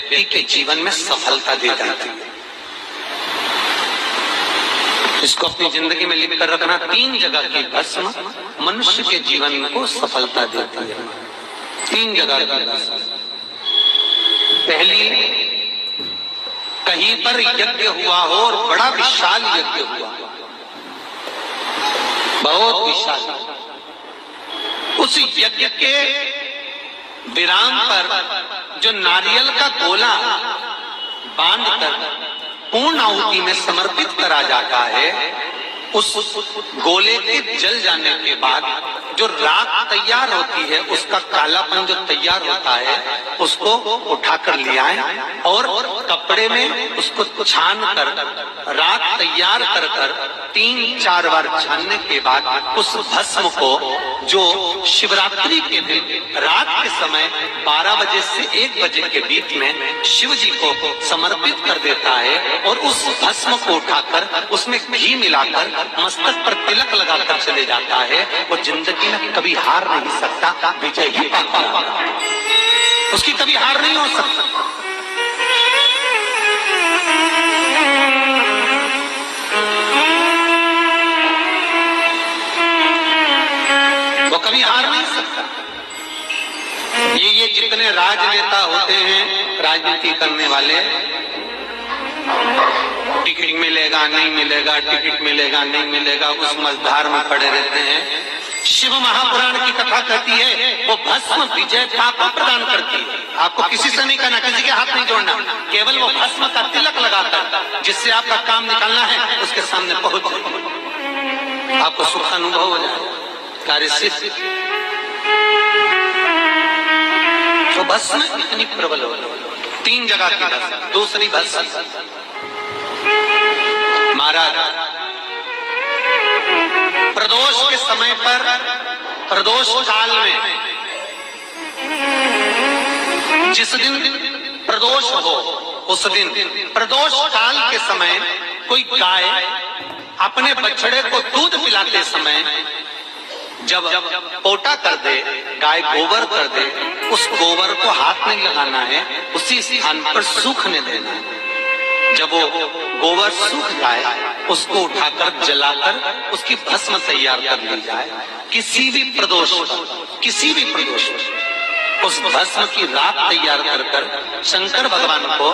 व्यक्ति के जीवन में सफलता दे जाती है। इसको अपनी जिंदगी में लिख कर रखना, 3 जगह की भस्म मनुष्य के जीवन को सफलता देती है। 3 जगह की भस्म। पहली, कहीं पर यज्ञ हुआ हो और बड़ा विशाल यज्ञ हुआ, बहुत विशाल, उस यज्ञ के विराम पर जो नारियल का गोला बांधकर पूर्ण आहुति में समर्पित करा जाता है, उस गोले के जल जाने के बाद जो राख तैयार होती है, उसका कालापन जो तैयार होता है, उसको उठाकर ले आए और कपड़े में उसको छान कर राख तैयार कर 3-4 बार छानने के बाद उस भस्म को जो शिवरात्रि के दिन रात के समय 12 बजे से 1 बजे के बीच में शिव जी को समर्पित कर देता है और उस भस्म को उठाकर उसमें घी मिलाकर मस्तक पर तिलक लगाकर चले जाता है, वो जिंदगी में कभी हार नहीं सकता, विजय ही पाता है, उसकी कभी हार नहीं हो सकता। वो कभी हार नहीं सकता। ये जितने राजनेता होते हैं, राजनीति करने वाले, टिकट मिलेगा नहीं मिलेगा, टिकट मिलेगा नहीं मिलेगा, उस मझधार में पड़े रहते हैं। शिव महापुराण की कथा कहती है वो भस्म विजयता को प्रदान करती है। आपको किसी से नहीं करना, किसी के हाथ नहीं जोड़ना, केवल वो भस्म का तिलक लगाकर जिससे आपका काम निकालना है उसके सामने पहुंच जाए, आपको सुख अनुभव हो जाए, कार्य सिद्ध। तो भस्म इतनी प्रबल हो, 3 जगह की भस्म। दूसरी भस्म, महाराज प्रदोष के समय पर, प्रदोष काल में, जिस दिन प्रदोष हो उस दिन प्रदोष काल के समय कोई गाय अपने बछड़े को दूध पिलाते समय जब पोटा कर दे, गाय गोबर कर दे, उस गोबर को हाथ नहीं लगाना है, उसी स्थान पर सूखने देना है। जब वो गोबर सूख जाए उसको उठाकर जलाकर उसकी भस्म तैयार कर ली जाए। किसी भी प्रदोष उस भस्म की राख तैयार कर शंकर भगवान को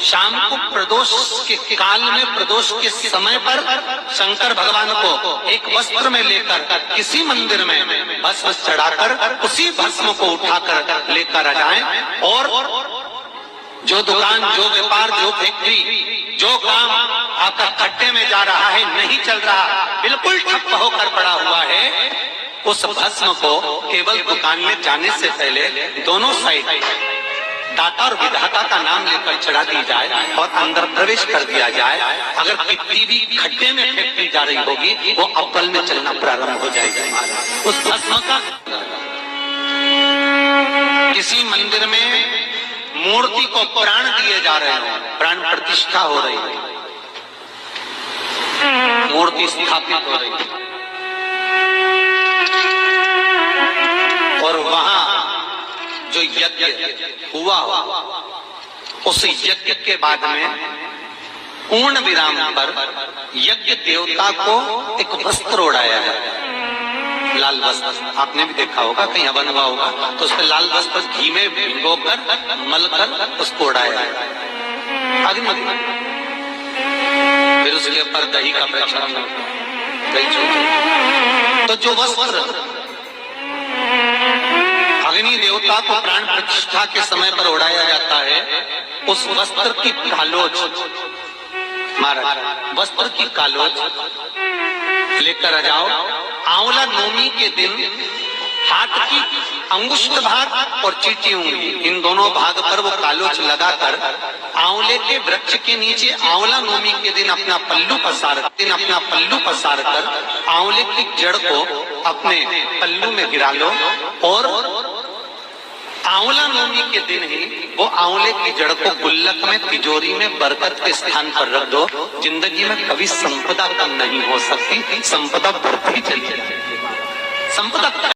शाम को प्रदोष के काल में, प्रदोष के समय पर शंकर भगवान को एक वस्त्र में लेकर किसी मंदिर में भस्म चढ़ाकर उसी भस्म को उठाकर लेकर आ जाएं और जो दुकान, जो व्यापार, जो फैक्ट्री, जो काम आपका खड्डे में जा रहा है, नहीं चल रहा, बिल्कुल ठप्प होकर पड़ा हुआ है, उस भस्म को केवल दुकान में जाने से पहले दोनों साइड दाता और विधाता का नाम लेकर चढ़ा दी जाए और अंदर प्रवेश कर दिया जाए। अगर कितनी भी खड्डे में फैक्ट्री जा रही होगी वो अव्वल में चलना प्रारंभ हो जाएगी। उस भस्म का किसी मंदिर में मूर्ति को प्राण दिए जा रहे हैं, प्राण प्रतिष्ठा हो रही है, मूर्ति स्थापित हो रही है, और वहां जो यज्ञ हुआ उस यज्ञ के बाद में पूर्ण विराम पर यज्ञ देवता को एक वस्त्र ओढ़ाया जाए, लाल वस्त्र। आपने भी देखा होगा, कहीं हवन हुआ होगा तो उस पर लाल वस्त्र घी में भिगोकर मलकर उसको ओढ़ाया अग्नि, फिर उसके ऊपर दही का प्रक्षालन, दही। तो जो वस्त्र अग्नि देवता को प्राण प्रतिष्ठा के समय पर ओढ़ाया जाता है, उस वस्त्र की कालोच, महाराज वस्त्र की कालोच लेकर आ जाओ। आंवला नवमी के दिन हाथ की अंगुष्ठ भाग और चीटी उंगली, इन दोनों भाग पर वो कालोच लगाकर आंवले के वृक्ष के नीचे आंवला नवमी के दिन अपना पल्लू पसार कर आंवले की जड़ को अपने पल्लू में गिरा लो और आंवला नवमी के दिन ही वो आंवले की जड़ को गुल्लक में, तिजोरी में, बरकत के स्थान पर रख दो। जिंदगी में कभी संपदा कम नहीं हो सकती, संपदा बढ़ती चली जाएगी। संपदा